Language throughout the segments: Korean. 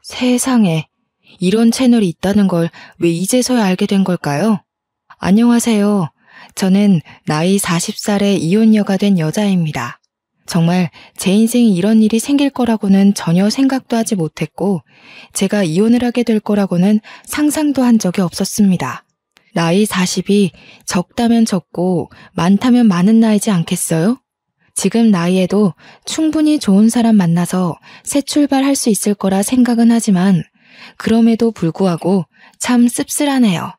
세상에, 이런 채널이 있다는 걸 왜 이제서야 알게 된 걸까요? 안녕하세요. 저는 나이 40살의 이혼녀가 된 여자입니다. 정말 제 인생에 이런 일이 생길 거라고는 전혀 생각도 하지 못했고, 제가 이혼을 하게 될 거라고는 상상도 한 적이 없었습니다. 나이 40이 적다면 적고 많다면 많은 나이지 않겠어요? 지금 나이에도 충분히 좋은 사람 만나서 새 출발할 수 있을 거라 생각은 하지만 그럼에도 불구하고 참 씁쓸하네요.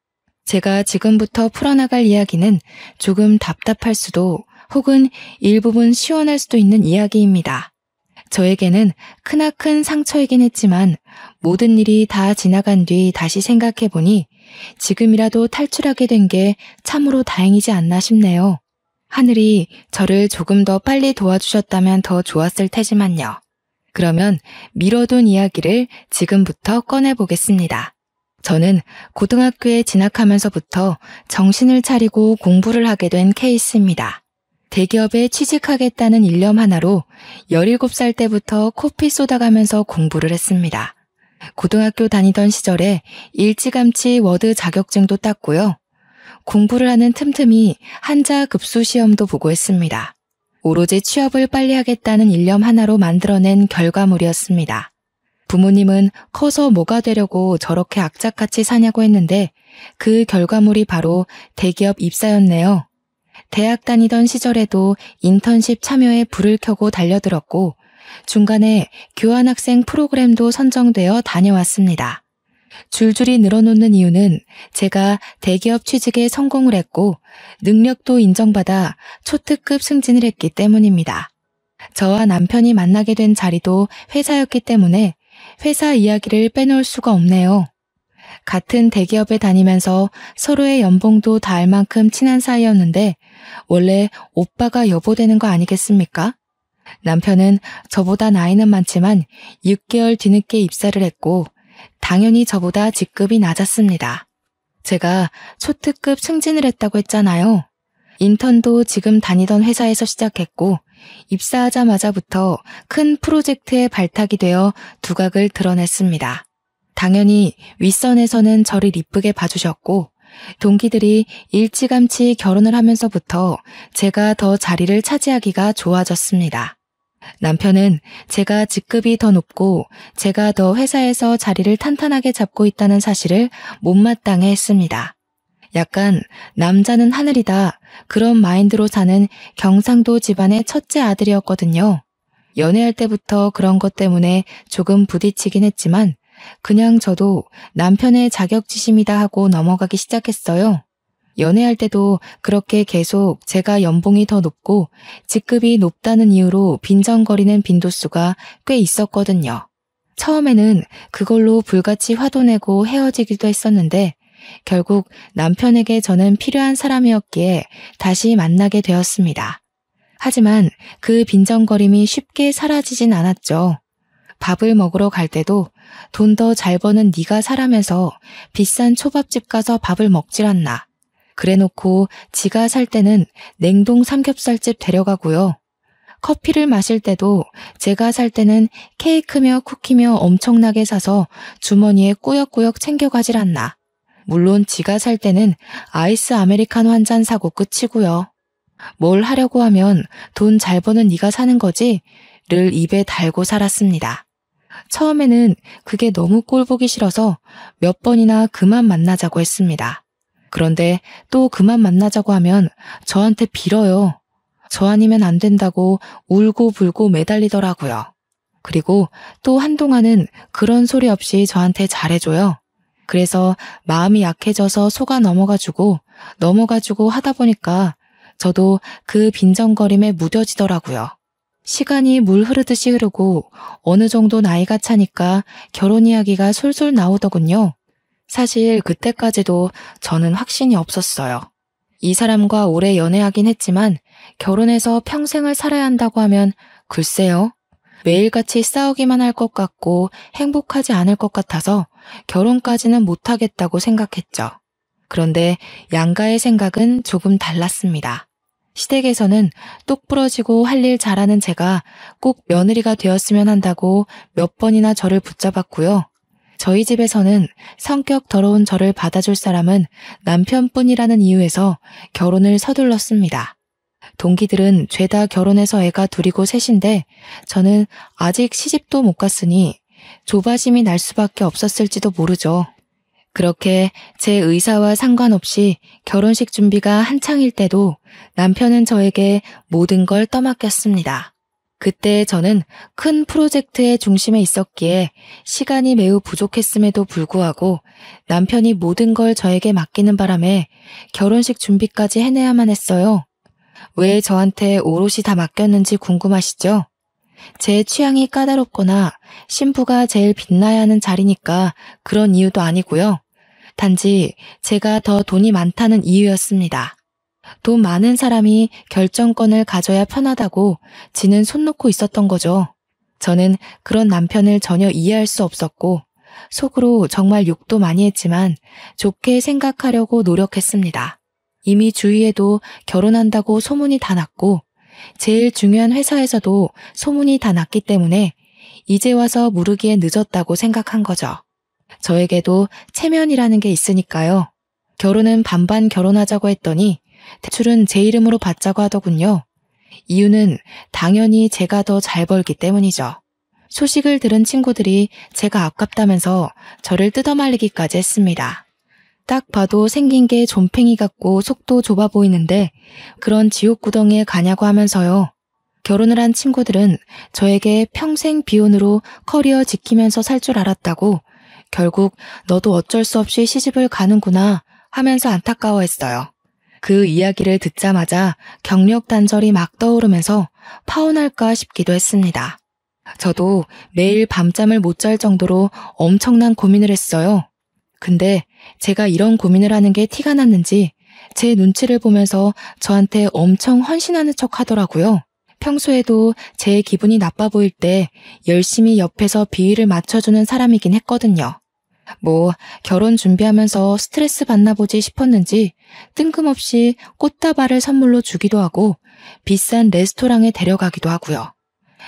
제가 지금부터 풀어나갈 이야기는 조금 답답할 수도 혹은 일부분 시원할 수도 있는 이야기입니다. 저에게는 크나큰 상처이긴 했지만 모든 일이 다 지나간 뒤 다시 생각해보니 지금이라도 탈출하게 된 게 참으로 다행이지 않나 싶네요. 하늘이 저를 조금 더 빨리 도와주셨다면 더 좋았을 테지만요. 그러면 미뤄둔 이야기를 지금부터 꺼내보겠습니다. 저는 고등학교에 진학하면서부터 정신을 차리고 공부를 하게 된 케이스입니다. 대기업에 취직하겠다는 일념 하나로 17살 때부터 코피 쏟아가면서 공부를 했습니다. 고등학교 다니던 시절에 일찌감치 워드 자격증도 땄고요. 공부를 하는 틈틈이 한자 급수 시험도 보고 했습니다. 오로지 취업을 빨리 하겠다는 일념 하나로 만들어낸 결과물이었습니다. 부모님은 커서 뭐가 되려고 저렇게 악착같이 사냐고 했는데 그 결과물이 바로 대기업 입사였네요. 대학 다니던 시절에도 인턴십 참여에 불을 켜고 달려들었고 중간에 교환학생 프로그램도 선정되어 다녀왔습니다. 줄줄이 늘어놓는 이유는 제가 대기업 취직에 성공을 했고 능력도 인정받아 초특급 승진을 했기 때문입니다. 저와 남편이 만나게 된 자리도 회사였기 때문에 회사 이야기를 빼놓을 수가 없네요. 같은 대기업에 다니면서 서로의 연봉도 다 알 만큼 친한 사이였는데 원래 오빠가 여보 되는 거 아니겠습니까? 남편은 저보다 나이는 많지만 6개월 뒤늦게 입사를 했고 당연히 저보다 직급이 낮았습니다. 제가 초특급 승진을 했다고 했잖아요. 인턴도 지금 다니던 회사에서 시작했고 입사하자마자부터 큰 프로젝트에 발탁이 되어 두각을 드러냈습니다. 당연히 윗선에서는 저를 이쁘게 봐주셨고 동기들이 일찌감치 결혼을 하면서부터 제가 더 자리를 차지하기가 좋아졌습니다. 남편은 제가 직급이 더 높고 제가 더 회사에서 자리를 탄탄하게 잡고 있다는 사실을 못마땅해 했습니다. 약간 남자는 하늘이다 그런 마인드로 사는 경상도 집안의 첫째 아들이었거든요. 연애할 때부터 그런 것 때문에 조금 부딪히긴 했지만 그냥 저도 남편의 자격지심이다 하고 넘어가기 시작했어요. 연애할 때도 그렇게 계속 제가 연봉이 더 높고 직급이 높다는 이유로 빈정거리는 빈도수가 꽤 있었거든요. 처음에는 그걸로 불같이 화도 내고 헤어지기도 했었는데 결국 남편에게 저는 필요한 사람이었기에 다시 만나게 되었습니다. 하지만 그 빈정거림이 쉽게 사라지진 않았죠. 밥을 먹으러 갈 때도 돈 더 잘 버는 네가 사라면서 비싼 초밥집 가서 밥을 먹질 않나. 그래놓고 지가 살 때는 냉동 삼겹살집 데려가고요. 커피를 마실 때도 제가 살 때는 케이크며 쿠키며 엄청나게 사서 주머니에 꾸역꾸역 챙겨가질 않나. 물론 지가 살 때는 아이스 아메리카노 한 잔 사고 끝이고요. 뭘 하려고 하면 돈 잘 버는 네가 사는 거지? 를 입에 달고 살았습니다. 처음에는 그게 너무 꼴보기 싫어서 몇 번이나 그만 만나자고 했습니다. 그런데 또 그만 만나자고 하면 저한테 빌어요. 저 아니면 안 된다고 울고 불고 매달리더라고요. 그리고 또 한동안은 그런 소리 없이 저한테 잘해줘요. 그래서 마음이 약해져서 속아 넘어가지고 하다 보니까 저도 그 빈정거림에 무뎌지더라고요. 시간이 물 흐르듯이 흐르고 어느 정도 나이가 차니까 결혼 이야기가 솔솔 나오더군요. 사실 그때까지도 저는 확신이 없었어요. 이 사람과 오래 연애하긴 했지만 결혼해서 평생을 살아야 한다고 하면 글쎄요. 매일같이 싸우기만 할 것 같고 행복하지 않을 것 같아서 결혼까지는 못하겠다고 생각했죠. 그런데 양가의 생각은 조금 달랐습니다. 시댁에서는 똑부러지고 할 일 잘하는 제가 꼭 며느리가 되었으면 한다고 몇 번이나 저를 붙잡았고요. 저희 집에서는 성격 더러운 저를 받아줄 사람은 남편뿐이라는 이유에서 결혼을 서둘렀습니다. 동기들은 죄다 결혼해서 애가 둘이고 셋인데 저는 아직 시집도 못 갔으니 조바심이 날 수밖에 없었을지도 모르죠. 그렇게 제 의사와 상관없이 결혼식 준비가 한창일 때도 남편은 저에게 모든 걸 떠맡겼습니다. 그때 저는 큰 프로젝트의 중심에 있었기에 시간이 매우 부족했음에도 불구하고 남편이 모든 걸 저에게 맡기는 바람에 결혼식 준비까지 해내야만 했어요. 왜 저한테 오롯이 다 맡겼는지 궁금하시죠? 제 취향이 까다롭거나 신부가 제일 빛나야 하는 자리니까 그런 이유도 아니고요. 단지 제가 더 돈이 많다는 이유였습니다. 돈 많은 사람이 결정권을 가져야 편하다고 지는 손 놓고 있었던 거죠. 저는 그런 남편을 전혀 이해할 수 없었고 속으로 정말 욕도 많이 했지만 좋게 생각하려고 노력했습니다. 이미 주위에도 결혼한다고 소문이 다 났고 제일 중요한 회사에서도 소문이 다 났기 때문에 이제 와서 무르기에 늦었다고 생각한 거죠. 저에게도 체면이라는 게 있으니까요. 결혼은 반반 결혼하자고 했더니 대출은 제 이름으로 받자고 하더군요. 이유는 당연히 제가 더 잘 벌기 때문이죠. 소식을 들은 친구들이 제가 아깝다면서 저를 뜯어말리기까지 했습니다. 딱 봐도 생긴 게 좀팽이 같고 속도 좁아 보이는데 그런 지옥구덩이에 가냐고 하면서요. 결혼을 한 친구들은 저에게 평생 비혼으로 커리어 지키면서 살 줄 알았다고 결국 너도 어쩔 수 없이 시집을 가는구나 하면서 안타까워했어요. 그 이야기를 듣자마자 경력 단절이 막 떠오르면서 파혼할까 싶기도 했습니다. 저도 매일 밤잠을 못 잘 정도로 엄청난 고민을 했어요. 근데 제가 이런 고민을 하는 게 티가 났는지 제 눈치를 보면서 저한테 엄청 헌신하는 척 하더라고요. 평소에도 제 기분이 나빠 보일 때 열심히 옆에서 비위를 맞춰주는 사람이긴 했거든요. 결혼 준비하면서 스트레스 받나 보지 싶었는지 뜬금없이 꽃다발을 선물로 주기도 하고 비싼 레스토랑에 데려가기도 하고요.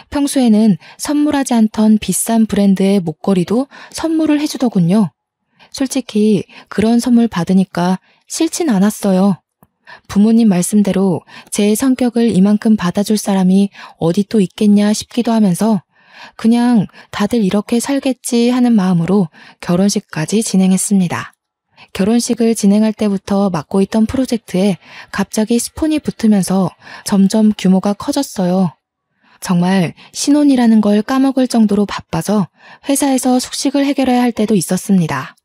평소에는 선물하지 않던 비싼 브랜드의 목걸이도 선물을 해주더군요. 솔직히 그런 선물 받으니까 싫진 않았어요. 부모님 말씀대로 제 성격을 이만큼 받아줄 사람이 어디 또 있겠냐 싶기도 하면서 그냥 다들 이렇게 살겠지 하는 마음으로 결혼식까지 진행했습니다. 결혼식을 진행할 때부터 맡고 있던 프로젝트에 갑자기 스폰이 붙으면서 점점 규모가 커졌어요. 정말 신혼이라는 걸 까먹을 정도로 바빠서 회사에서 숙식을 해결해야 할 때도 있었습니다.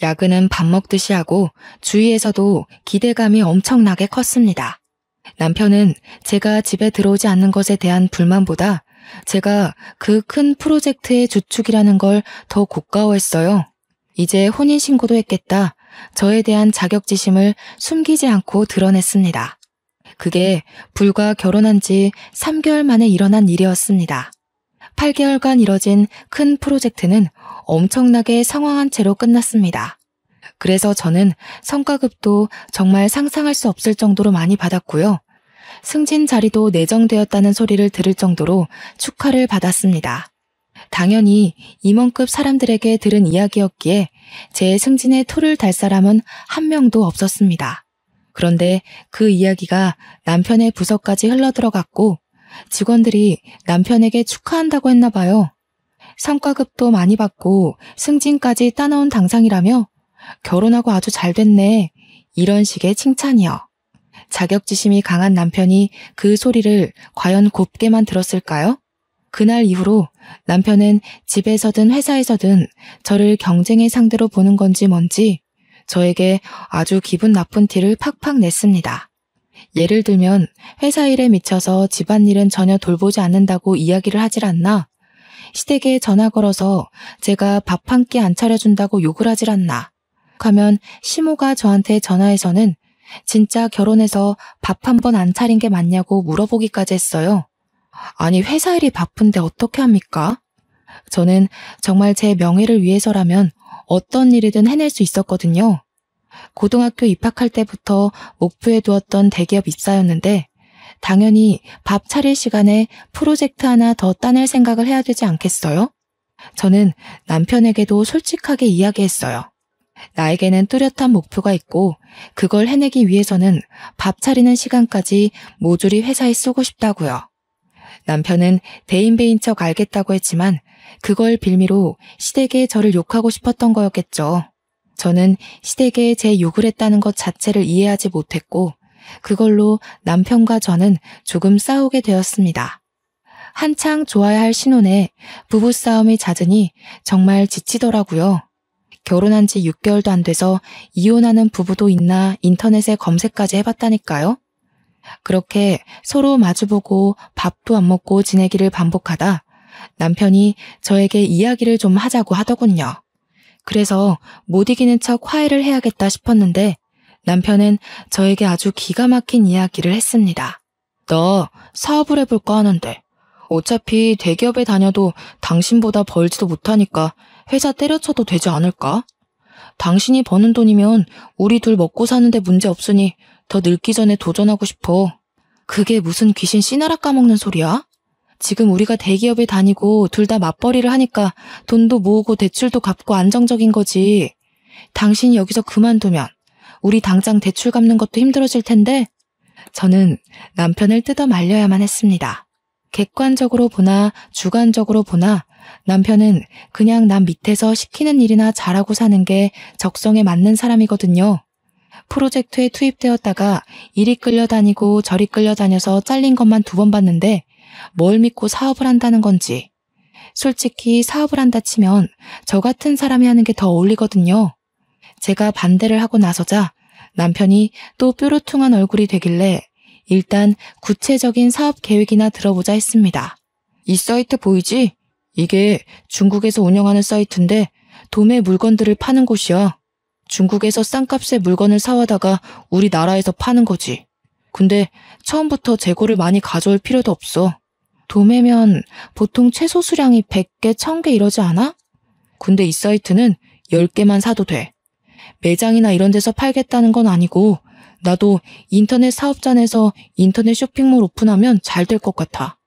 야근은 밥 먹듯이 하고 주위에서도 기대감이 엄청나게 컸습니다. 남편은 제가 집에 들어오지 않는 것에 대한 불만보다 제가 그 큰 프로젝트의 주축이라는 걸 더 고가워했어요. 이제 혼인신고도 했겠다. 저에 대한 자격지심을 숨기지 않고 드러냈습니다. 그게 불과 결혼한 지 3개월 만에 일어난 일이었습니다. 8개월간 이뤄진 큰 프로젝트는 엄청나게 상황한 채로 끝났습니다. 그래서 저는 성과급도 정말 상상할 수 없을 정도로 많이 받았고요. 승진 자리도 내정되었다는 소리를 들을 정도로 축하를 받았습니다. 당연히 임원급 사람들에게 들은 이야기였기에 제 승진에 토를 달 사람은 한 명도 없었습니다. 그런데 그 이야기가 남편의 부서까지 흘러들어갔고 직원들이 남편에게 축하한다고 했나 봐요. 성과급도 많이 받고 승진까지 따놓은 당상이라며 결혼하고 아주 잘 됐네. 이런 식의 칭찬이요. 자격지심이 강한 남편이 그 소리를 과연 곱게만 들었을까요? 그날 이후로 남편은 집에서든 회사에서든 저를 경쟁의 상대로 보는 건지 뭔지 저에게 아주 기분 나쁜 티를 팍팍 냈습니다. 예를 들면 회사 일에 미쳐서 집안일은 전혀 돌보지 않는다고 이야기를 하질 않나? 시댁에 전화 걸어서 제가 밥 한 끼 안 차려준다고 욕을 하질 않나? 하면 시모가 저한테 전화해서는 진짜 결혼해서 밥 한 번 안 차린 게 맞냐고 물어보기까지 했어요. 아니 회사 일이 바쁜데 어떻게 합니까? 저는 정말 제 명예를 위해서라면 어떤 일이든 해낼 수 있었거든요. 고등학교 입학할 때부터 목표에 두었던 대기업 입사였는데 당연히 밥 차릴 시간에 프로젝트 하나 더 따낼 생각을 해야 되지 않겠어요? 저는 남편에게도 솔직하게 이야기했어요. 나에게는 뚜렷한 목표가 있고 그걸 해내기 위해서는 밥 차리는 시간까지 모조리 회사에 쓰고 싶다고요. 남편은 대인배인 척 알겠다고 했지만 그걸 빌미로 시댁에 저를 욕하고 싶었던 거였겠죠. 저는 시댁에 제 욕을 했다는 것 자체를 이해하지 못했고 그걸로 남편과 저는 조금 싸우게 되었습니다. 한창 좋아야 할 신혼에 부부싸움이 잦으니 정말 지치더라고요. 결혼한 지 6개월도 안 돼서 이혼하는 부부도 있나 인터넷에 검색까지 해봤다니까요. 그렇게 서로 마주보고 밥도 안 먹고 지내기를 반복하다 남편이 저에게 이야기를 좀 하자고 하더군요. 그래서 못 이기는 척 화해를 해야겠다 싶었는데 남편은 저에게 아주 기가 막힌 이야기를 했습니다. 나 사업을 해볼까 하는데 어차피 대기업에 다녀도 당신보다 벌지도 못하니까 회사 때려쳐도 되지 않을까? 당신이 버는 돈이면 우리 둘 먹고 사는데 문제 없으니 더 늙기 전에 도전하고 싶어. 그게 무슨 귀신 씨나라 까먹는 소리야? 지금 우리가 대기업에 다니고 둘 다 맞벌이를 하니까 돈도 모으고 대출도 갚고 안정적인 거지. 당신이 여기서 그만두면 우리 당장 대출 갚는 것도 힘들어질 텐데. 저는 남편을 뜯어 말려야만 했습니다. 객관적으로 보나 주관적으로 보나 남편은 그냥 남 밑에서 시키는 일이나 잘하고 사는 게 적성에 맞는 사람이거든요. 프로젝트에 투입되었다가 이리 끌려다니고 저리 끌려다녀서 잘린 것만 2번 봤는데 뭘 믿고 사업을 한다는 건지. 솔직히 사업을 한다 치면 저 같은 사람이 하는 게 더 어울리거든요. 제가 반대를 하고 나서자 남편이 또 뾰루퉁한 얼굴이 되길래 일단 구체적인 사업 계획이나 들어보자 했습니다. 이 사이트 보이지? 이게 중국에서 운영하는 사이트인데 도매 물건들을 파는 곳이야. 중국에서 싼 값에 물건을 사와다가 우리나라에서 파는 거지. 근데 처음부터 재고를 많이 가져올 필요도 없어. 도매면 보통 최소 수량이 100개, 1000개 이러지 않아? 근데 이 사이트는 10개만 사도 돼. 매장이나 이런 데서 팔겠다는 건 아니고 나도 인터넷 사업자내서 인터넷 쇼핑몰 오픈하면 잘 될 것 같아.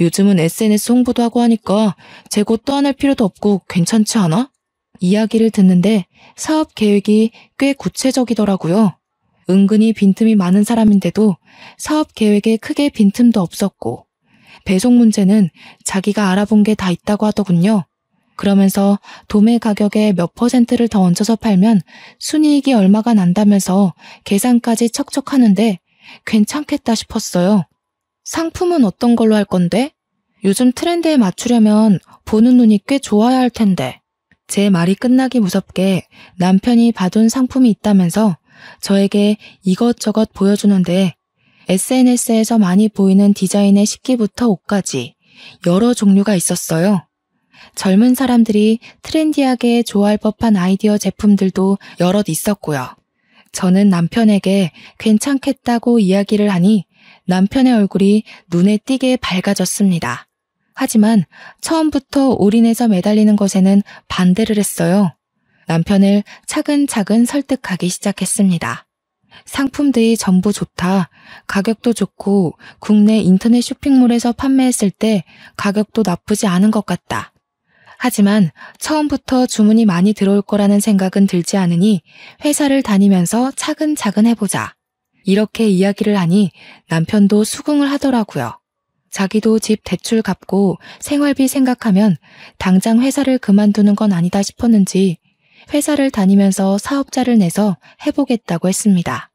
요즘은 SNS 홍보도 하고 하니까 재고 떠안을 필요도 없고 괜찮지 않아? 이야기를 듣는데 사업 계획이 꽤 구체적이더라고요. 은근히 빈틈이 많은 사람인데도 사업 계획에 크게 빈틈도 없었고 배송 문제는 자기가 알아본 게 다 있다고 하더군요. 그러면서 도매 가격에 몇 %를 더 얹어서 팔면 순이익이 얼마가 난다면서 계산까지 척척 하는데 괜찮겠다 싶었어요. 상품은 어떤 걸로 할 건데? 요즘 트렌드에 맞추려면 보는 눈이 꽤 좋아야 할 텐데. 제 말이 끝나기 무섭게 남편이 봐둔 상품이 있다면서 저에게 이것저것 보여주는데 SNS에서 많이 보이는 디자인의 식기부터 옷까지 여러 종류가 있었어요. 젊은 사람들이 트렌디하게 좋아할 법한 아이디어 제품들도 여럿 있었고요. 저는 남편에게 괜찮겠다고 이야기를 하니 남편의 얼굴이 눈에 띄게 밝아졌습니다. 하지만 처음부터 올인해서 매달리는 것에는 반대를 했어요. 남편을 차근차근 설득하기 시작했습니다. 상품들이 전부 좋다. 가격도 좋고 국내 인터넷 쇼핑몰에서 판매했을 때 가격도 나쁘지 않은 것 같다. 하지만 처음부터 주문이 많이 들어올 거라는 생각은 들지 않으니 회사를 다니면서 차근차근 해보자. 이렇게 이야기를 하니 남편도 수긍을 하더라고요. 자기도 집 대출 갚고 생활비 생각하면 당장 회사를 그만두는 건 아니다 싶었는지 회사를 다니면서 사업자를 내서 해보겠다고 했습니다.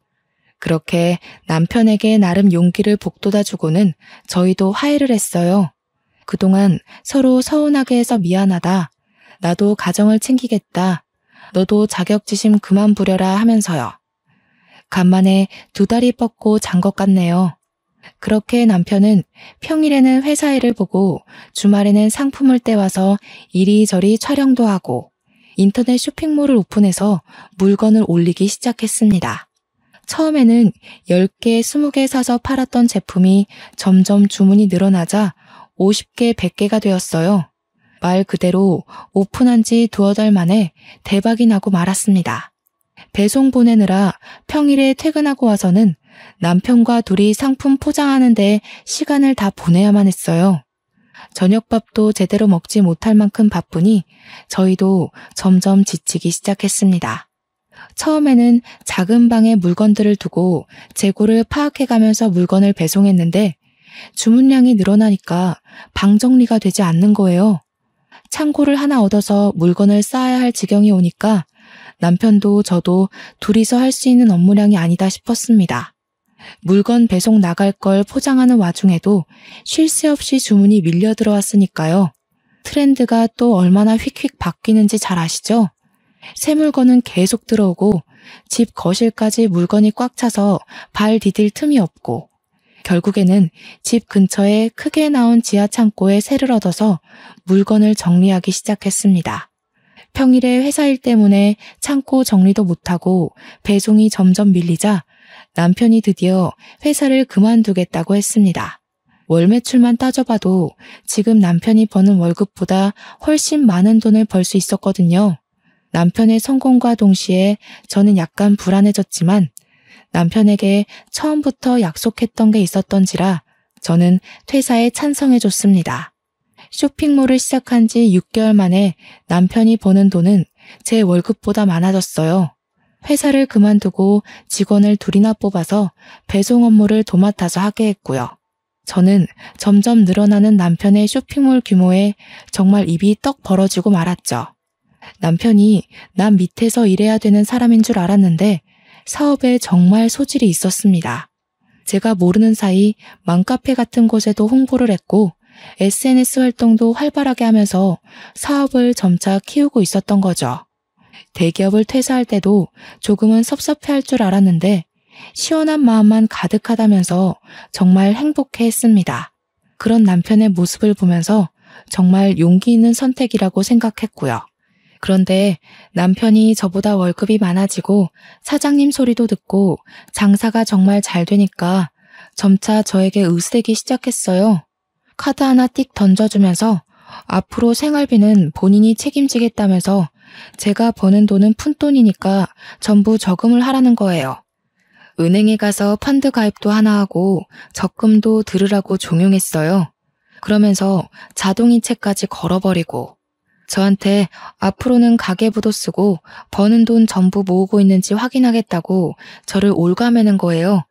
그렇게 남편에게 나름 용기를 북돋아주고는 저희도 화해를 했어요. 그동안 서로 서운하게 해서 미안하다. 나도 가정을 챙기겠다. 너도 자격지심 그만 부려라 하면서요. 간만에 2다리 뻗고 잔 것 같네요. 그렇게 남편은 평일에는 회사 일을 보고 주말에는 상품을 떼와서 이리저리 촬영도 하고 인터넷 쇼핑몰을 오픈해서 물건을 올리기 시작했습니다. 처음에는 10개, 20개 사서 팔았던 제품이 점점 주문이 늘어나자 50개, 100개가 되었어요. 말 그대로 오픈한 지 2-3달 만에 대박이 나고 말았습니다. 배송 보내느라 평일에 퇴근하고 와서는 남편과 둘이 상품 포장하는 데 시간을 다 보내야만 했어요. 저녁밥도 제대로 먹지 못할 만큼 바쁘니 저희도 점점 지치기 시작했습니다. 처음에는 작은 방에 물건들을 두고 재고를 파악해가면서 물건을 배송했는데 주문량이 늘어나니까 방 정리가 되지 않는 거예요. 창고를 하나 얻어서 물건을 쌓아야 할 지경이 오니까 남편도 저도 둘이서 할 수 있는 업무량이 아니다 싶었습니다. 물건 배송 나갈 걸 포장하는 와중에도 쉴 새 없이 주문이 밀려 들어왔으니까요. 트렌드가 또 얼마나 휙휙 바뀌는지 잘 아시죠? 새 물건은 계속 들어오고 집 거실까지 물건이 꽉 차서 발 디딜 틈이 없고 결국에는 집 근처에 크게 나온 지하 창고에 새를 얻어서 물건을 정리하기 시작했습니다. 평일에 회사 일 때문에 창고 정리도 못하고 배송이 점점 밀리자 남편이 드디어 회사를 그만두겠다고 했습니다. 월 매출만 따져봐도 지금 남편이 버는 월급보다 훨씬 많은 돈을 벌 수 있었거든요. 남편의 성공과 동시에 저는 약간 불안해졌지만 남편에게 처음부터 약속했던 게 있었던지라 저는 퇴사에 찬성해줬습니다. 쇼핑몰을 시작한 지 6개월 만에 남편이 버는 돈은 제 월급보다 많아졌어요. 회사를 그만두고 직원을 둘이나 뽑아서 배송 업무를 도맡아서 하게 했고요. 저는 점점 늘어나는 남편의 쇼핑몰 규모에 정말 입이 떡 벌어지고 말았죠. 남편이 남 밑에서 일해야 되는 사람인 줄 알았는데 사업에 정말 소질이 있었습니다. 제가 모르는 사이 맘카페 같은 곳에도 홍보를 했고 SNS 활동도 활발하게 하면서 사업을 점차 키우고 있었던 거죠. 대기업을 퇴사할 때도 조금은 섭섭해할 줄 알았는데 시원한 마음만 가득하다면서 정말 행복해했습니다. 그런 남편의 모습을 보면서 정말 용기 있는 선택이라고 생각했고요. 그런데 남편이 저보다 월급이 많아지고 사장님 소리도 듣고 장사가 정말 잘 되니까 점차 저에게 의쓰대기 시작했어요. 카드 하나 띡 던져주면서 앞으로 생활비는 본인이 책임지겠다면서 제가 버는 돈은 푼돈이니까 전부 저금을 하라는 거예요. 은행에 가서 펀드 가입도 하나 하고 적금도 들으라고 종용했어요. 그러면서 자동이체까지 걸어버리고 저한테 앞으로는 가계부도 쓰고 버는 돈 전부 모으고 있는지 확인하겠다고 저를 올가매는 거예요.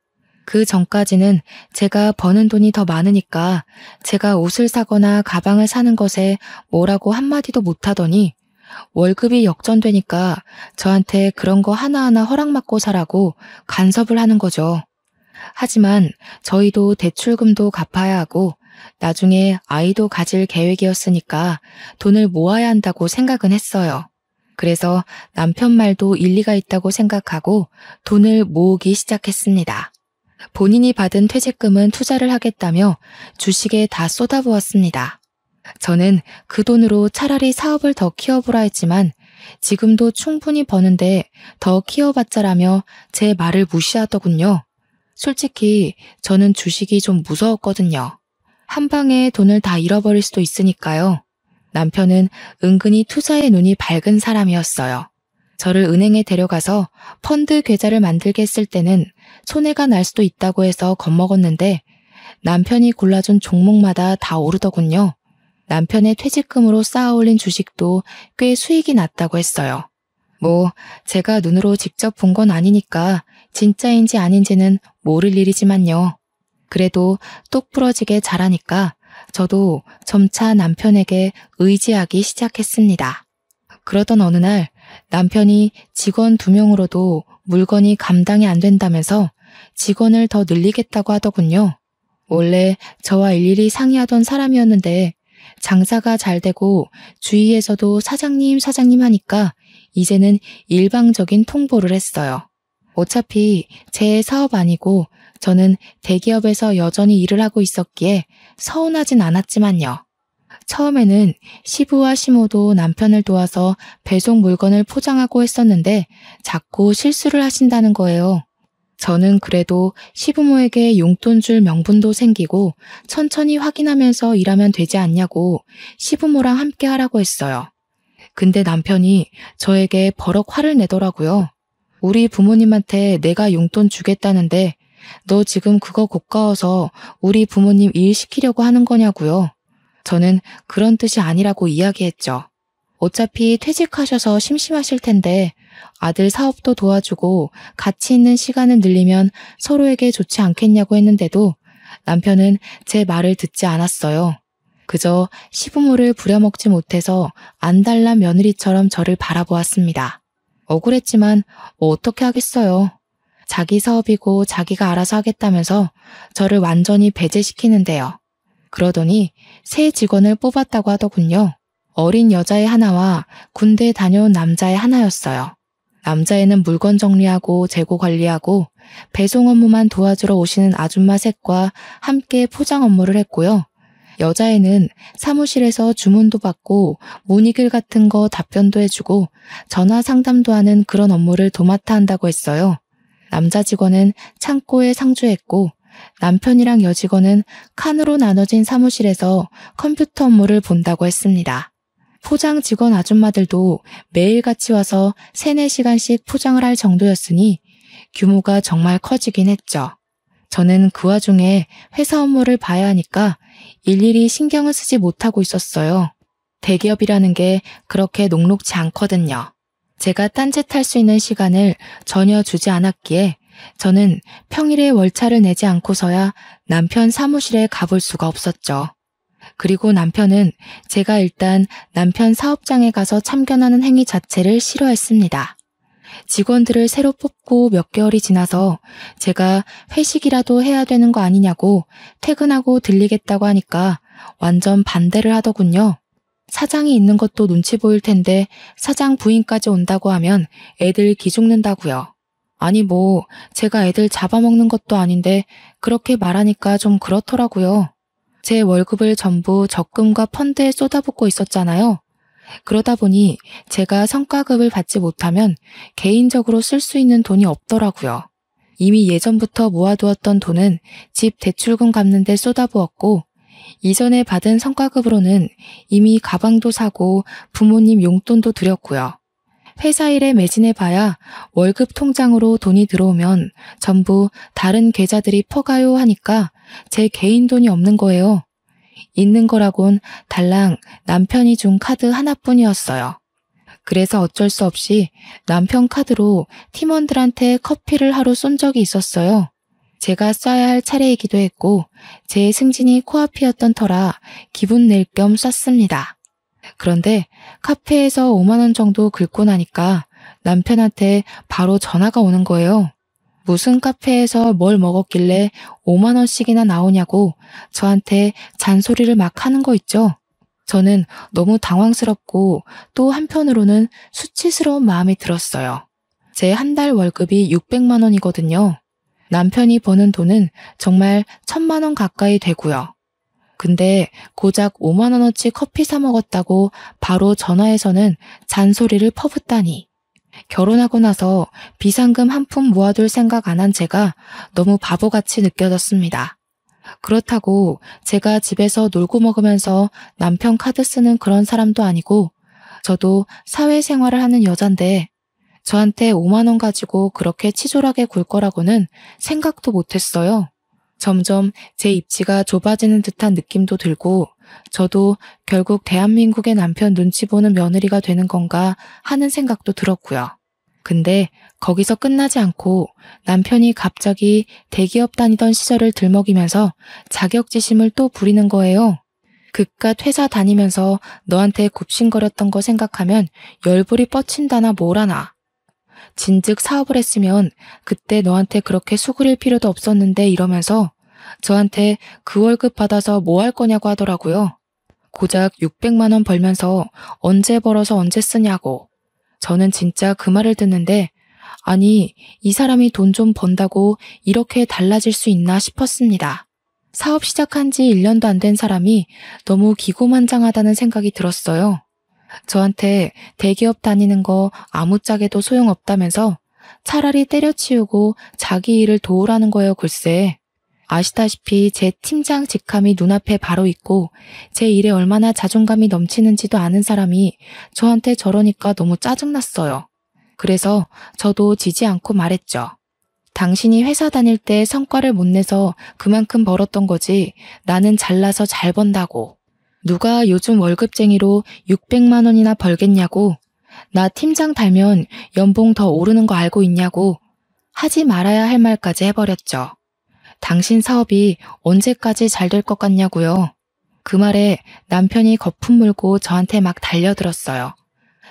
그 전까지는 제가 버는 돈이 더 많으니까 제가 옷을 사거나 가방을 사는 것에 뭐라고 한마디도 못하더니 월급이 역전되니까 저한테 그런 거 하나하나 허락받고 사라고 간섭을 하는 거죠. 하지만 저희도 대출금도 갚아야 하고 나중에 아이도 가질 계획이었으니까 돈을 모아야 한다고 생각은 했어요. 그래서 남편 말도 일리가 있다고 생각하고 돈을 모으기 시작했습니다. 본인이 받은 퇴직금은 투자를 하겠다며 주식에 다 쏟아부었습니다. 저는 그 돈으로 차라리 사업을 더 키워보라 했지만 지금도 충분히 버는데 더 키워봤자라며 제 말을 무시하더군요. 솔직히 저는 주식이 좀 무서웠거든요. 한 방에 돈을 다 잃어버릴 수도 있으니까요. 남편은 은근히 투자에 눈이 밝은 사람이었어요. 저를 은행에 데려가서 펀드 계좌를 만들게 했을 때는 손해가 날 수도 있다고 해서 겁먹었는데 남편이 골라준 종목마다 다 오르더군요. 남편의 퇴직금으로 쌓아올린 주식도 꽤 수익이 났다고 했어요. 제가 눈으로 직접 본 건 아니니까 진짜인지 아닌지는 모를 일이지만요. 그래도 똑부러지게 잘하니까 저도 점차 남편에게 의지하기 시작했습니다. 그러던 어느 날 남편이 직원 2명으로도 물건이 감당이 안 된다면서 직원을 더 늘리겠다고 하더군요. 원래 저와 일일이 상의하던 사람이었는데 장사가 잘 되고 주위에서도 사장님 하니까 이제는 일방적인 통보를 했어요. 어차피 제 사업 아니고 저는 대기업에서 여전히 일을 하고 있었기에 서운하진 않았지만요. 처음에는 시부와 시모도 남편을 도와서 배송 물건을 포장하고 했었는데 자꾸 실수를 하신다는 거예요. 저는 그래도 시부모에게 용돈 줄 명분도 생기고 천천히 확인하면서 일하면 되지 않냐고 시부모랑 함께 하라고 했어요. 근데 남편이 저에게 버럭 화를 내더라고요. 우리 부모님한테 내가 용돈 주겠다는데 너 지금 그거 고가워서 우리 부모님 일 시키려고 하는 거냐고요. 저는 그런 뜻이 아니라고 이야기했죠. 어차피 퇴직하셔서 심심하실 텐데 아들 사업도 도와주고 같이 있는 시간을 늘리면 서로에게 좋지 않겠냐고 했는데도 남편은 제 말을 듣지 않았어요. 그저 시부모를 부려먹지 못해서 안달난 며느리처럼 저를 바라보았습니다. 억울했지만 뭐 어떻게 하겠어요. 자기 사업이고 자기가 알아서 하겠다면서 저를 완전히 배제시키는데요. 그러더니 새 직원을 뽑았다고 하더군요. 어린 여자애 하나와 군대 다녀온 남자애 하나였어요. 남자애는 물건 정리하고 재고 관리하고 배송 업무만 도와주러 오시는 아줌마 셋과 함께 포장 업무를 했고요. 여자애는 사무실에서 주문도 받고 문의글 같은 거 답변도 해주고 전화 상담도 하는 그런 업무를 도맡아 한다고 했어요. 남자 직원은 창고에 상주했고 남편이랑 여직원은 칸으로 나눠진 사무실에서 컴퓨터 업무를 본다고 했습니다. 포장 직원 아줌마들도 매일같이 와서 3-4시간씩 포장을 할 정도였으니 규모가 정말 커지긴 했죠. 저는 그 와중에 회사 업무를 봐야 하니까 일일이 신경을 쓰지 못하고 있었어요. 대기업이라는 게 그렇게 녹록지 않거든요. 제가 딴짓할 수 있는 시간을 전혀 주지 않았기에 저는 평일에 월차를 내지 않고서야 남편 사무실에 가볼 수가 없었죠. 그리고 남편은 제가 일단 남편 사업장에 가서 참견하는 행위 자체를 싫어했습니다. 직원들을 새로 뽑고 몇 개월이 지나서 제가 회식이라도 해야 되는 거 아니냐고 퇴근하고 들리겠다고 하니까 완전 반대를 하더군요. 사장이 있는 것도 눈치 보일 텐데 사장 부인까지 온다고 하면 애들 기죽는다고요. 아니 뭐 제가 애들 잡아먹는 것도 아닌데 그렇게 말하니까 좀 그렇더라고요. 제 월급을 전부 적금과 펀드에 쏟아붓고 있었잖아요. 그러다 보니 제가 성과급을 받지 못하면 개인적으로 쓸 수 있는 돈이 없더라고요. 이미 예전부터 모아두었던 돈은 집 대출금 갚는 데 쏟아부었고 이전에 받은 성과급으로는 이미 가방도 사고 부모님 용돈도 드렸고요. 회사 일에 매진해봐야 월급 통장으로 돈이 들어오면 전부 다른 계좌들이 퍼가요 하니까 제 개인 돈이 없는 거예요. 있는 거라곤 달랑 남편이 준 카드 하나뿐이었어요. 그래서 어쩔 수 없이 남편 카드로 팀원들한테 커피를 하루 쏜 적이 있었어요. 제가 쏴야 할 차례이기도 했고 제 승진이 코앞이었던 터라 기분 낼 겸 쐈습니다. 그런데 카페에서 5만 원 정도 긁고 나니까 남편한테 바로 전화가 오는 거예요. 무슨 카페에서 뭘 먹었길래 5만 원씩이나 나오냐고 저한테 잔소리를 막 하는 거 있죠. 저는 너무 당황스럽고 또 한편으로는 수치스러운 마음이 들었어요. 제 한 달 월급이 600만 원이거든요. 남편이 버는 돈은 정말 1000만 원 가까이 되고요. 근데 고작 5만 원어치 커피 사 먹었다고 바로 전화해서는 잔소리를 퍼붓다니. 결혼하고 나서 비상금 한 푼 모아둘 생각 안 한 제가 너무 바보같이 느껴졌습니다. 그렇다고 제가 집에서 놀고 먹으면서 남편 카드 쓰는 그런 사람도 아니고 저도 사회생활을 하는 여잔데 저한테 5만 원 가지고 그렇게 치졸하게 굴 거라고는 생각도 못했어요. 점점 제 입지가 좁아지는 듯한 느낌도 들고 저도 결국 대한민국의 남편 눈치 보는 며느리가 되는 건가 하는 생각도 들었고요. 근데 거기서 끝나지 않고 남편이 갑자기 대기업 다니던 시절을 들먹이면서 자격지심을 또 부리는 거예요. 그깟 회사 다니면서 너한테 굽신거렸던 거 생각하면 열불이 뻗친다나 뭐라나. 진즉 사업을 했으면 그때 너한테 그렇게 수그릴 필요도 없었는데 이러면서 저한테 그 월급 받아서 뭐 할 거냐고 하더라고요. 고작 600만 원 벌면서 언제 벌어서 언제 쓰냐고. 저는 진짜 그 말을 듣는데 아니 이 사람이 돈 좀 번다고 이렇게 달라질 수 있나 싶었습니다. 사업 시작한 지 1년도 안 된 사람이 너무 기고만장하다는 생각이 들었어요. 저한테 대기업 다니는 거 아무짝에도 소용없다면서 차라리 때려치우고 자기 일을 도우라는 거예요 글쎄. 아시다시피 제 팀장 직함이 눈앞에 바로 있고 제 일에 얼마나 자존감이 넘치는지도 아는 사람이 저한테 저러니까 너무 짜증났어요. 그래서 저도 지지 않고 말했죠. 당신이 회사 다닐 때 성과를 못 내서 그만큼 벌었던 거지 나는 잘나서 잘 번다고. 누가 요즘 월급쟁이로 600만 원이나 벌겠냐고. 나 팀장 달면 연봉 더 오르는 거 알고 있냐고. 하지 말아야 할 말까지 해버렸죠. 당신 사업이 언제까지 잘 될 것 같냐고요. 그 말에 남편이 거품 물고 저한테 막 달려들었어요.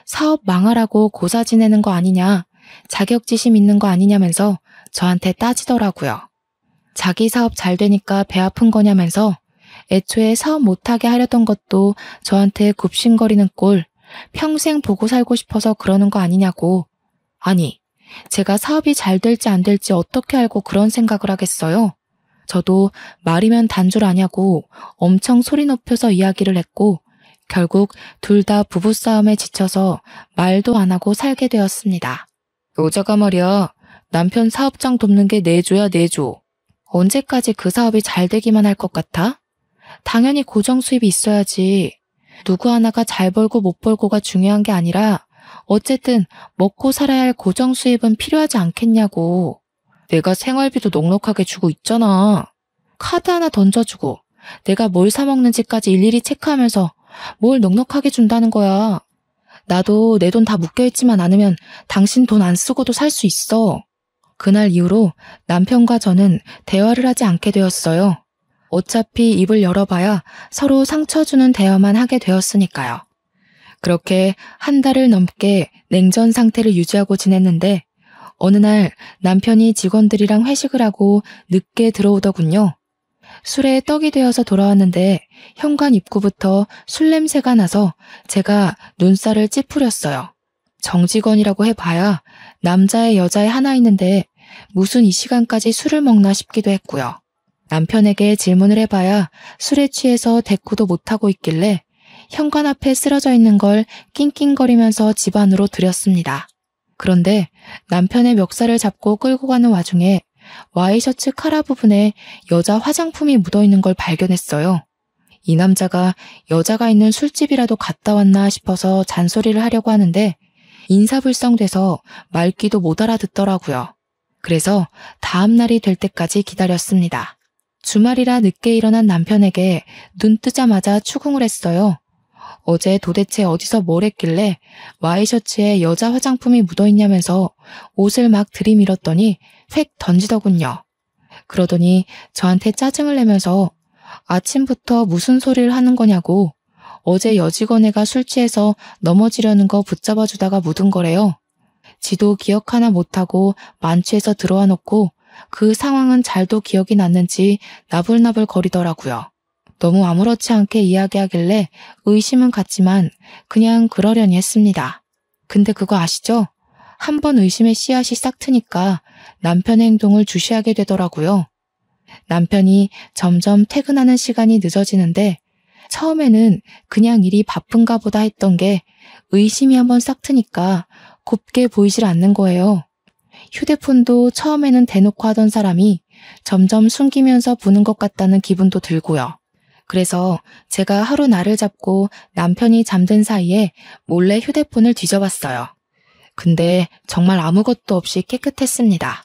사업 망하라고 고사 지내는 거 아니냐, 자격지심 있는 거 아니냐면서 저한테 따지더라고요. 자기 사업 잘 되니까 배 아픈 거냐면서 애초에 사업 못하게 하려던 것도 저한테 굽신거리는 꼴, 평생 보고 살고 싶어서 그러는 거 아니냐고. 아니, 제가 사업이 잘 될지 안 될지 어떻게 알고 그런 생각을 하겠어요? 저도 말이면 단줄 아냐고 엄청 소리 높여서 이야기를 했고 결국 둘 다 부부싸움에 지쳐서 말도 안 하고 살게 되었습니다. 여자가 말이야, 남편 사업장 돕는 게 내조야 내조. 언제까지 그 사업이 잘 되기만 할 것 같아? 당연히 고정 수입이 있어야지. 누구 하나가 잘 벌고 못 벌고가 중요한 게 아니라 어쨌든 먹고 살아야 할 고정 수입은 필요하지 않겠냐고. 내가 생활비도 넉넉하게 주고 있잖아. 카드 하나 던져주고 내가 뭘 사 먹는지까지 일일이 체크하면서 뭘 넉넉하게 준다는 거야. 나도 내 돈 다 묶여있지만 않으면 당신 돈 안 쓰고도 살 수 있어. 그날 이후로 남편과 저는 대화를 하지 않게 되었어요. 어차피 입을 열어봐야 서로 상처 주는 대화만 하게 되었으니까요. 그렇게 한 달을 넘게 냉전 상태를 유지하고 지냈는데 어느 날 남편이 직원들이랑 회식을 하고 늦게 들어오더군요. 술에 떡이 되어서 돌아왔는데 현관 입구부터 술 냄새가 나서 제가 눈살을 찌푸렸어요. 정직원이라고 해봐야 남자애 여자애 하나 있는데 무슨 이 시간까지 술을 먹나 싶기도 했고요. 남편에게 질문을 해봐야 술에 취해서 대꾸도 못하고 있길래 현관 앞에 쓰러져 있는 걸 낑낑거리면서 집 안으로 들였습니다. 그런데 남편의 멱살을 잡고 끌고 가는 와중에 와이셔츠 카라 부분에 여자 화장품이 묻어있는 걸 발견했어요. 이 남자가 여자가 있는 술집이라도 갔다 왔나 싶어서 잔소리를 하려고 하는데 인사불성돼서 말귀도 못 알아듣더라고요. 그래서 다음 날이 될 때까지 기다렸습니다. 주말이라 늦게 일어난 남편에게 눈 뜨자마자 추궁을 했어요. 어제 도대체 어디서 뭘 했길래 와이셔츠에 여자 화장품이 묻어있냐면서 옷을 막 들이밀었더니 획 던지더군요. 그러더니 저한테 짜증을 내면서 아침부터 무슨 소리를 하는 거냐고 어제 여직원애가 술 취해서 넘어지려는 거 붙잡아 주다가 묻은 거래요. 지도 기억 하나 못하고 만취해서 들어와 놓고 그 상황은 잘도 기억이 났는지 나불나불 거리더라고요. 너무 아무렇지 않게 이야기하길래 의심은 갔지만 그냥 그러려니 했습니다. 근데 그거 아시죠? 한번 의심의 씨앗이 싹 트니까 남편의 행동을 주시하게 되더라고요. 남편이 점점 퇴근하는 시간이 늦어지는데 처음에는 그냥 일이 바쁜가 보다 했던 게 의심이 한번 싹 트니까 곱게 보이질 않는 거예요. 휴대폰도 처음에는 대놓고 하던 사람이 점점 숨기면서 보는 것 같다는 기분도 들고요. 그래서 제가 하루 날을 잡고 남편이 잠든 사이에 몰래 휴대폰을 뒤져봤어요. 근데 정말 아무것도 없이 깨끗했습니다.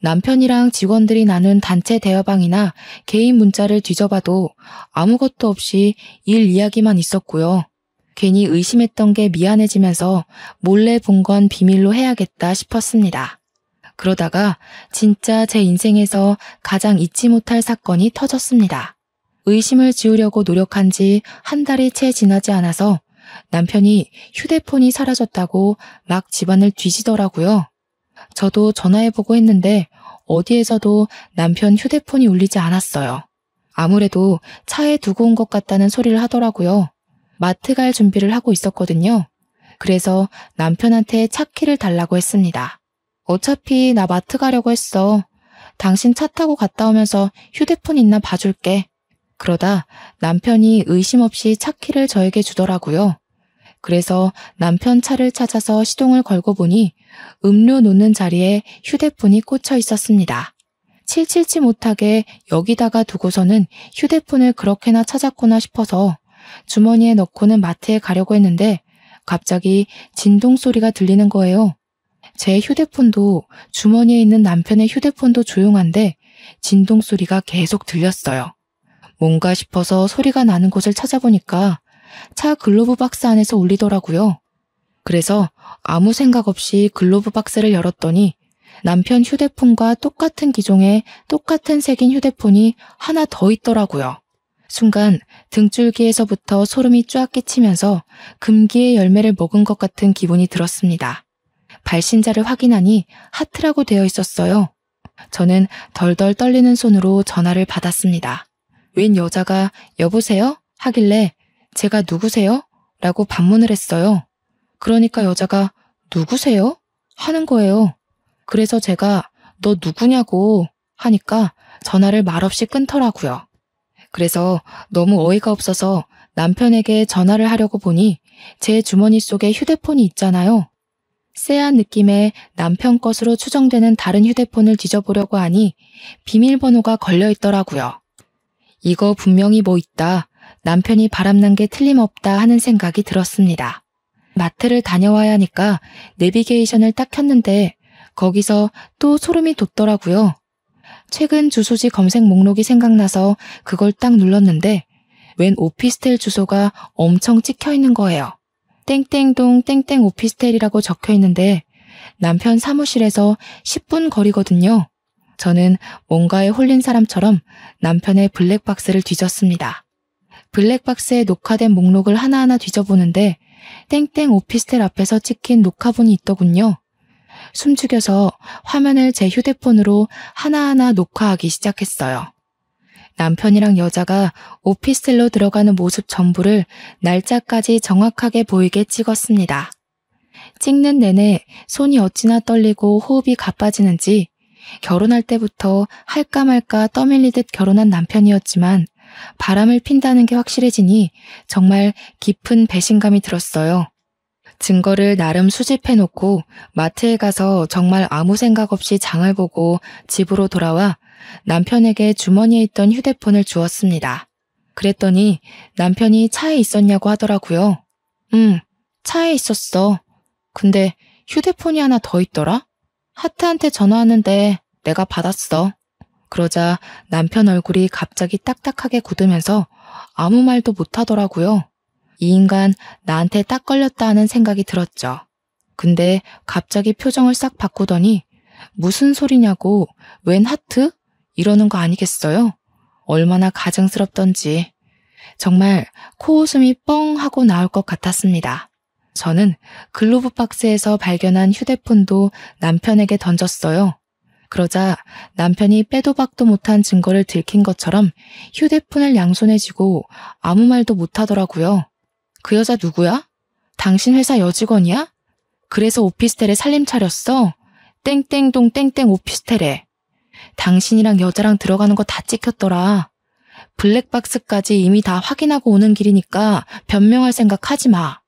남편이랑 직원들이 나눈 단체 대화방이나 개인 문자를 뒤져봐도 아무것도 없이 일 이야기만 있었고요. 괜히 의심했던 게 미안해지면서 몰래 본 건 비밀로 해야겠다 싶었습니다. 그러다가 진짜 제 인생에서 가장 잊지 못할 사건이 터졌습니다. 의심을 지우려고 노력한 지 한 달이 채 지나지 않아서 남편이 휴대폰이 사라졌다고 막 집안을 뒤지더라고요. 저도 전화해보고 했는데 어디에서도 남편 휴대폰이 울리지 않았어요. 아무래도 차에 두고 온 것 같다는 소리를 하더라고요. 마트 갈 준비를 하고 있었거든요. 그래서 남편한테 차 키를 달라고 했습니다. 어차피 나 마트 가려고 했어. 당신 차 타고 갔다 오면서 휴대폰 있나 봐줄게. 그러다 남편이 의심 없이 차 키를 저에게 주더라고요. 그래서 남편 차를 찾아서 시동을 걸고 보니 음료 놓는 자리에 휴대폰이 꽂혀 있었습니다. 칠칠치 못하게 여기다가 두고서는 휴대폰을 그렇게나 찾았구나 싶어서 주머니에 넣고는 마트에 가려고 했는데 갑자기 진동 소리가 들리는 거예요. 제 휴대폰도 주머니에 있는 남편의 휴대폰도 조용한데 진동 소리가 계속 들렸어요. 뭔가 싶어서 소리가 나는 곳을 찾아보니까 차 글로브 박스 안에서 울리더라고요. 그래서 아무 생각 없이 글로브 박스를 열었더니 남편 휴대폰과 똑같은 기종의 똑같은 색인 휴대폰이 하나 더 있더라고요. 순간 등줄기에서부터 소름이 쫙 끼치면서 금기의 열매를 먹은 것 같은 기분이 들었습니다. 발신자를 확인하니 하트라고 되어 있었어요. 저는 덜덜 떨리는 손으로 전화를 받았습니다. 웬 여자가 여보세요? 하길래 제가 누구세요? 라고 반문을 했어요. 그러니까 여자가 누구세요? 하는 거예요. 그래서 제가 너 누구냐고 하니까 전화를 말없이 끊더라고요. 그래서 너무 어이가 없어서 남편에게 전화를 하려고 보니 제 주머니 속에 휴대폰이 있잖아요. 쎄한 느낌의 남편 것으로 추정되는 다른 휴대폰을 뒤져보려고 하니 비밀번호가 걸려 있더라고요. 이거 분명히 뭐 있다. 남편이 바람난 게 틀림없다 하는 생각이 들었습니다. 마트를 다녀와야 하니까 내비게이션을 딱 켰는데 거기서 또 소름이 돋더라고요. 최근 주소지 검색 목록이 생각나서 그걸 딱 눌렀는데 웬 오피스텔 주소가 엄청 찍혀 있는 거예요. 땡땡동 땡땡 오피스텔이라고 적혀 있는데 남편 사무실에서 10분 거리거든요. 저는 뭔가에 홀린 사람처럼 남편의 블랙박스를 뒤졌습니다. 블랙박스에 녹화된 목록을 하나하나 뒤져보는데 땡땡 오피스텔 앞에서 찍힌 녹화본이 있더군요. 숨죽여서 화면을 제 휴대폰으로 하나하나 녹화하기 시작했어요. 남편이랑 여자가 오피스텔로 들어가는 모습 전부를 날짜까지 정확하게 보이게 찍었습니다. 찍는 내내 손이 어찌나 떨리고 호흡이 가빠지는지 결혼할 때부터 할까 말까 떠밀리듯 결혼한 남편이었지만 바람을 핀다는 게 확실해지니 정말 깊은 배신감이 들었어요. 증거를 나름 수집해놓고 마트에 가서 정말 아무 생각 없이 장을 보고 집으로 돌아와 남편에게 주머니에 있던 휴대폰을 주었습니다. 그랬더니 남편이 차에 있었냐고 하더라고요. 차에 있었어. 근데 휴대폰이 하나 더 있더라? 하트한테 전화하는데 내가 받았어. 그러자 남편 얼굴이 갑자기 딱딱하게 굳으면서 아무 말도 못하더라고요. 이 인간 나한테 딱 걸렸다 하는 생각이 들었죠. 근데 갑자기 표정을 싹 바꾸더니 무슨 소리냐고 웬 하트? 이러는 거 아니겠어요? 얼마나 가증스럽던지. 정말 코웃음이 뻥 하고 나올 것 같았습니다. 저는 글로브 박스에서 발견한 휴대폰도 남편에게 던졌어요. 그러자 남편이 빼도 박도 못한 증거를 들킨 것처럼 휴대폰을 양손에 쥐고 아무 말도 못하더라고요. 그 여자 누구야? 당신 회사 여직원이야? 그래서 오피스텔에 살림 차렸어? 땡땡동 땡땡 오피스텔에. 당신이랑 여자랑 들어가는 거 다 찍혔더라. 블랙박스까지 이미 다 확인하고 오는 길이니까 변명할 생각 하지 마.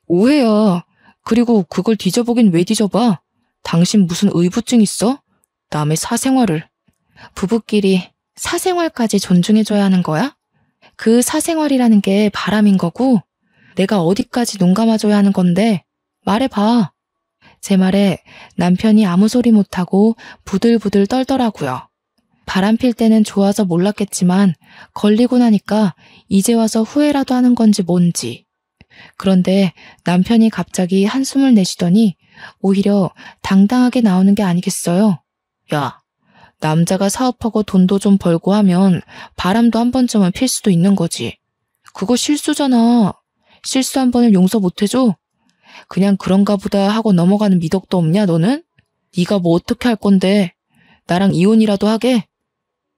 오해야. 그리고 그걸 뒤져보긴 왜 뒤져봐? 당신 무슨 의부증 있어? 남의 사생활을. 부부끼리 사생활까지 존중해줘야 하는 거야? 그 사생활이라는 게 바람인 거고 내가 어디까지 눈 감아줘야 하는 건데 말해봐. 제 말에 남편이 아무 소리 못하고 부들부들 떨더라고요. 바람 필 때는 좋아서 몰랐겠지만 걸리고 나니까 이제 와서 후회라도 하는 건지 뭔지. 그런데 남편이 갑자기 한숨을 내쉬더니 오히려 당당하게 나오는 게 아니겠어요. 야, 남자가 사업하고 돈도 좀 벌고 하면 바람도 한 번쯤은 필 수도 있는 거지. 그거 실수잖아. 실수 한 번을 용서 못 해줘? 그냥 그런가 보다 하고 넘어가는 미덕도 없냐 너는? 네가 뭐 어떻게 할 건데? 나랑 이혼이라도 하게?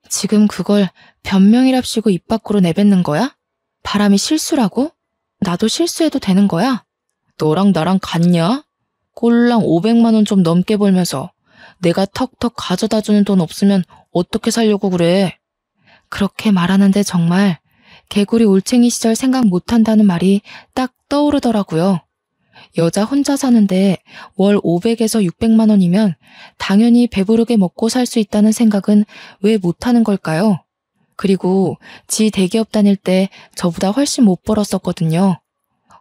지금 그걸 변명이랍시고 입 밖으로 내뱉는 거야? 바람이 실수라고? 나도 실수해도 되는 거야? 너랑 나랑 같냐? 꼴랑 500만 원 좀 넘게 벌면서 내가 턱턱 가져다주는 돈 없으면 어떻게 살려고 그래? 그렇게 말하는데 정말 개구리 올챙이 시절 생각 못한다는 말이 딱 떠오르더라고요. 여자 혼자 사는데 월 500에서 600만 원이면 당연히 배부르게 먹고 살 수 있다는 생각은 왜 못하는 걸까요? 그리고 지 대기업 다닐 때 저보다 훨씬 못 벌었었거든요.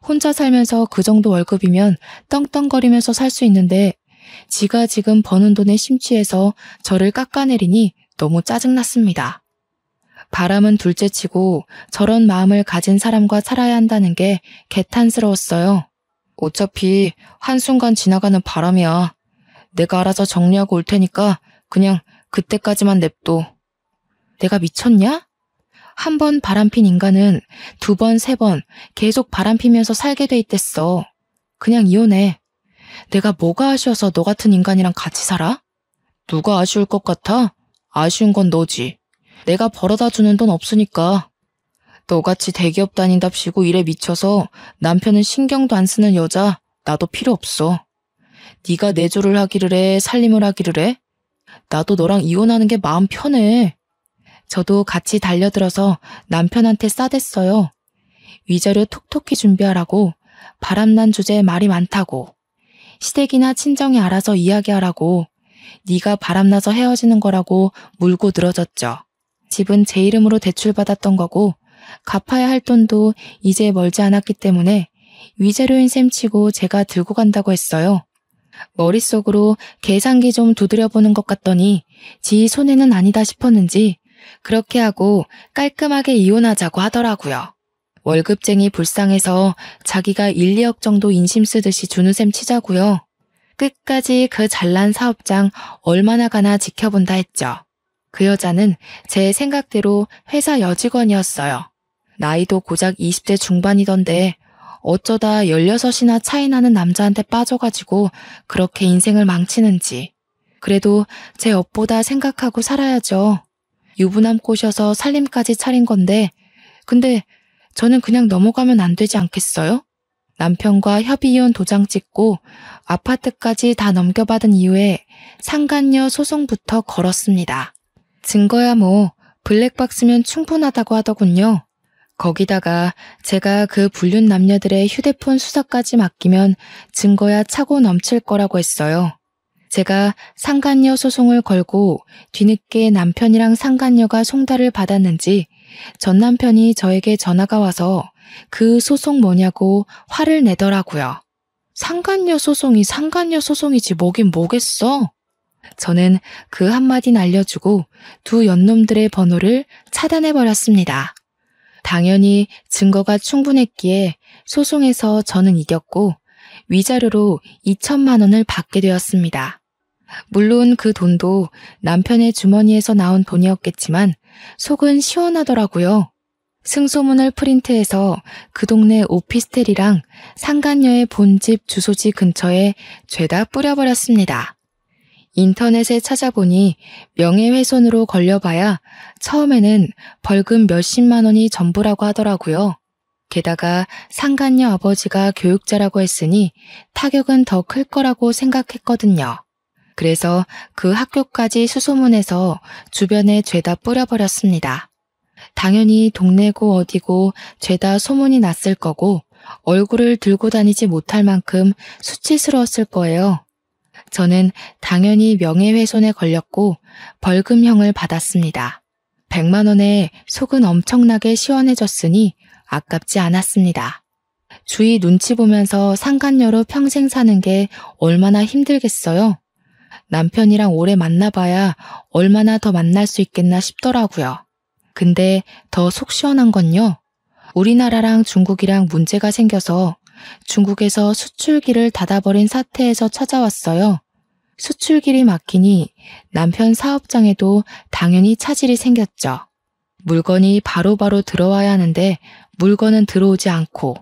혼자 살면서 그 정도 월급이면 떵떵거리면서 살 수 있는데 지가 지금 버는 돈에 심취해서 저를 깎아내리니 너무 짜증났습니다. 바람은 둘째치고 저런 마음을 가진 사람과 살아야 한다는 게 개탄스러웠어요. 어차피 한순간 지나가는 바람이야. 내가 알아서 정리하고 올 테니까 그냥 그때까지만 냅둬. 내가 미쳤냐? 한 번 바람핀 인간은 두 번, 세 번 계속 바람피면서 살게 돼 있댔어. 그냥 이혼해. 내가 뭐가 아쉬워서 너 같은 인간이랑 같이 살아? 누가 아쉬울 것 같아? 아쉬운 건 너지. 내가 벌어다 주는 돈 없으니까. 너같이 대기업 다닌답시고 일에 미쳐서 남편은 신경도 안 쓰는 여자 나도 필요 없어. 네가 내조를 하기를 해, 살림을 하기를 해? 나도 너랑 이혼하는 게 마음 편해. 저도 같이 달려들어서 남편한테 싸댔어요. 위자료 톡톡히 준비하라고, 바람난 주제에 말이 많다고, 시댁이나 친정이 알아서 이야기하라고, 네가 바람나서 헤어지는 거라고 물고 늘어졌죠. 집은 제 이름으로 대출받았던 거고 갚아야 할 돈도 이제 멀지 않았기 때문에 위자료인 셈 치고 제가 들고 간다고 했어요. 머릿속으로 계산기 좀 두드려보는 것 같더니 지 손해는 아니다 싶었는지 그렇게 하고 깔끔하게 이혼하자고 하더라고요. 월급쟁이 불쌍해서 자기가 1, 2억 정도 인심 쓰듯이 주는 셈 치자고요. 끝까지 그 잘난 사업장 얼마나 가나 지켜본다 했죠. 그 여자는 제 생각대로 회사 여직원이었어요. 나이도 고작 20대 중반이던데 어쩌다 16이나 차이 나는 남자한테 빠져가지고 그렇게 인생을 망치는지. 그래도 제 업보다 생각하고 살아야죠. 유부남 꼬셔서 살림까지 차린 건데 근데 저는 그냥 넘어가면 안 되지 않겠어요? 남편과 협의이혼 도장 찍고 아파트까지 다 넘겨받은 이후에 상간녀 소송부터 걸었습니다. 증거야 뭐 블랙박스면 충분하다고 하더군요. 거기다가 제가 그 불륜 남녀들의 휴대폰 수사까지 맡기면 증거야 차고 넘칠 거라고 했어요. 제가 상간녀 소송을 걸고 뒤늦게 남편이랑 상간녀가 송달을 받았는지 전 남편이 저에게 전화가 와서 그 소송 뭐냐고 화를 내더라고요. 상간녀 소송이 상간녀 소송이지 뭐긴 뭐겠어. 저는 그 한마디는 알려주고 두 연놈들의 번호를 차단해버렸습니다. 당연히 증거가 충분했기에 소송에서 저는 이겼고 위자료로 2천만 원을 받게 되었습니다. 물론 그 돈도 남편의 주머니에서 나온 돈이었겠지만 속은 시원하더라고요. 승소문을 프린트해서 그 동네 오피스텔이랑 상간녀의 본집 주소지 근처에 죄다 뿌려버렸습니다. 인터넷에 찾아보니 명예훼손으로 걸려봐야 처음에는 벌금 몇십만 원이 전부라고 하더라고요. 게다가 상간녀 아버지가 교육자라고 했으니 타격은 더 클 거라고 생각했거든요. 그래서 그 학교까지 수소문해서 주변에 죄다 뿌려버렸습니다. 당연히 동네고 어디고 죄다 소문이 났을 거고 얼굴을 들고 다니지 못할 만큼 수치스러웠을 거예요. 저는 당연히 명예훼손에 걸렸고 벌금형을 받았습니다. 100만 원에 속은 엄청나게 시원해졌으니 아깝지 않았습니다. 주위 눈치 보면서 상간녀로 평생 사는 게 얼마나 힘들겠어요. 남편이랑 오래 만나봐야 얼마나 더 만날 수 있겠나 싶더라고요. 근데 더 속 시원한 건요. 우리나라랑 중국이랑 문제가 생겨서 중국에서 수출기를 닫아버린 사태에서 찾아왔어요. 수출길이 막히니 남편 사업장에도 당연히 차질이 생겼죠. 물건이 바로바로 들어와야 하는데 물건은 들어오지 않고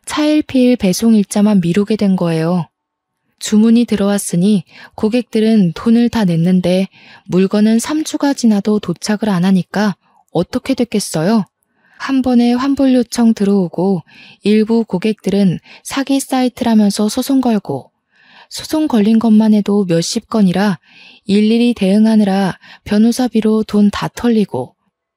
차일피일 배송 일자만 미루게 된 거예요. 주문이 들어왔으니 고객들은 돈을 다 냈는데 물건은 3주가 지나도 도착을 안 하니까 어떻게 됐겠어요? 한 번에 환불 요청 들어오고 일부 고객들은 사기 사이트라면서 소송 걸고 소송 걸린 것만 해도 몇십 건이라 일일이 대응하느라 변호사비로 돈 다 털리고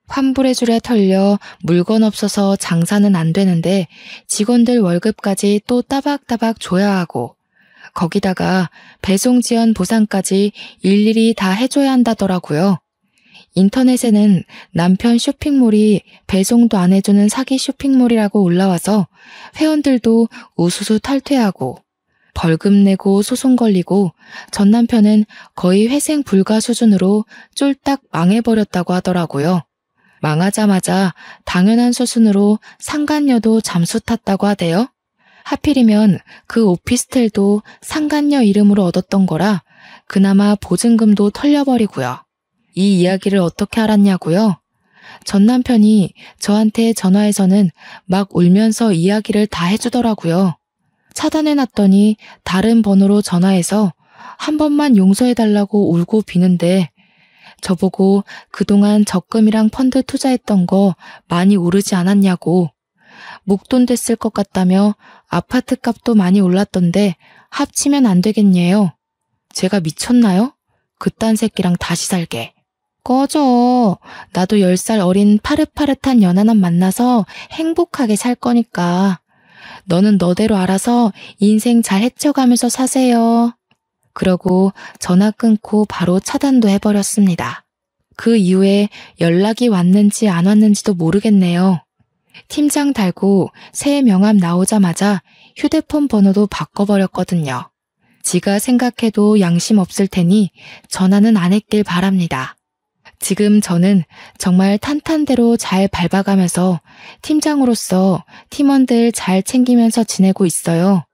환불해주랴 털려 물건 없어서 장사는 안 되는데 직원들 월급까지 또 따박따박 줘야 하고 거기다가 배송 지연 보상까지 일일이 다 해줘야 한다더라고요. 인터넷에는 남편 쇼핑몰이 배송도 안 해주는 사기 쇼핑몰이라고 올라와서 회원들도 우수수 탈퇴하고 벌금 내고 소송 걸리고 전 남편은 거의 회생 불가 수준으로 쫄딱 망해버렸다고 하더라고요. 망하자마자 당연한 수순으로 상간녀도 잠수 탔다고 하대요. 하필이면 그 오피스텔도 상간녀 이름으로 얻었던 거라 그나마 보증금도 털려버리고요. 이 이야기를 어떻게 알았냐고요? 전 남편이 저한테 전화해서는 막 울면서 이야기를 다 해주더라고요. 차단해놨더니 다른 번호로 전화해서 한 번만 용서해달라고 울고 비는데 저보고 그동안 적금이랑 펀드 투자했던 거 많이 오르지 않았냐고, 목돈 됐을 것 같다며 아파트 값도 많이 올랐던데 합치면 안 되겠냐요. 제가 미쳤나요? 그딴 새끼랑 다시 살게. 꺼져. 나도 10살 어린 파릇파릇한 연하남 만나서 행복하게 살 거니까. 너는 너대로 알아서 인생 잘 헤쳐가면서 사세요. 그러고 전화 끊고 바로 차단도 해버렸습니다. 그 이후에 연락이 왔는지 안 왔는지도 모르겠네요. 팀장 달고 새 명함 나오자마자 휴대폰 번호도 바꿔버렸거든요. 지가 생각해도 양심 없을 테니 전화는 안 했길 바랍니다. 지금 저는 정말 탄탄대로 잘 밟아가면서 팀장으로서 팀원들 잘 챙기면서 지내고 있어요.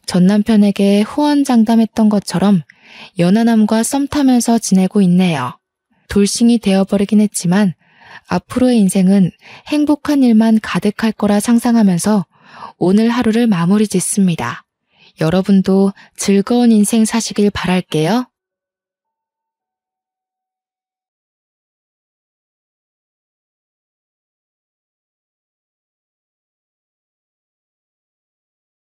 전 남편에게 후원장담했던 것처럼 연하남과 썸 타면서 지내고 있네요. 돌싱이 되어버리긴 했지만 앞으로의 인생은 행복한 일만 가득할 거라 상상하면서 오늘 하루를 마무리 짓습니다. 여러분도 즐거운 인생 사시길 바랄게요.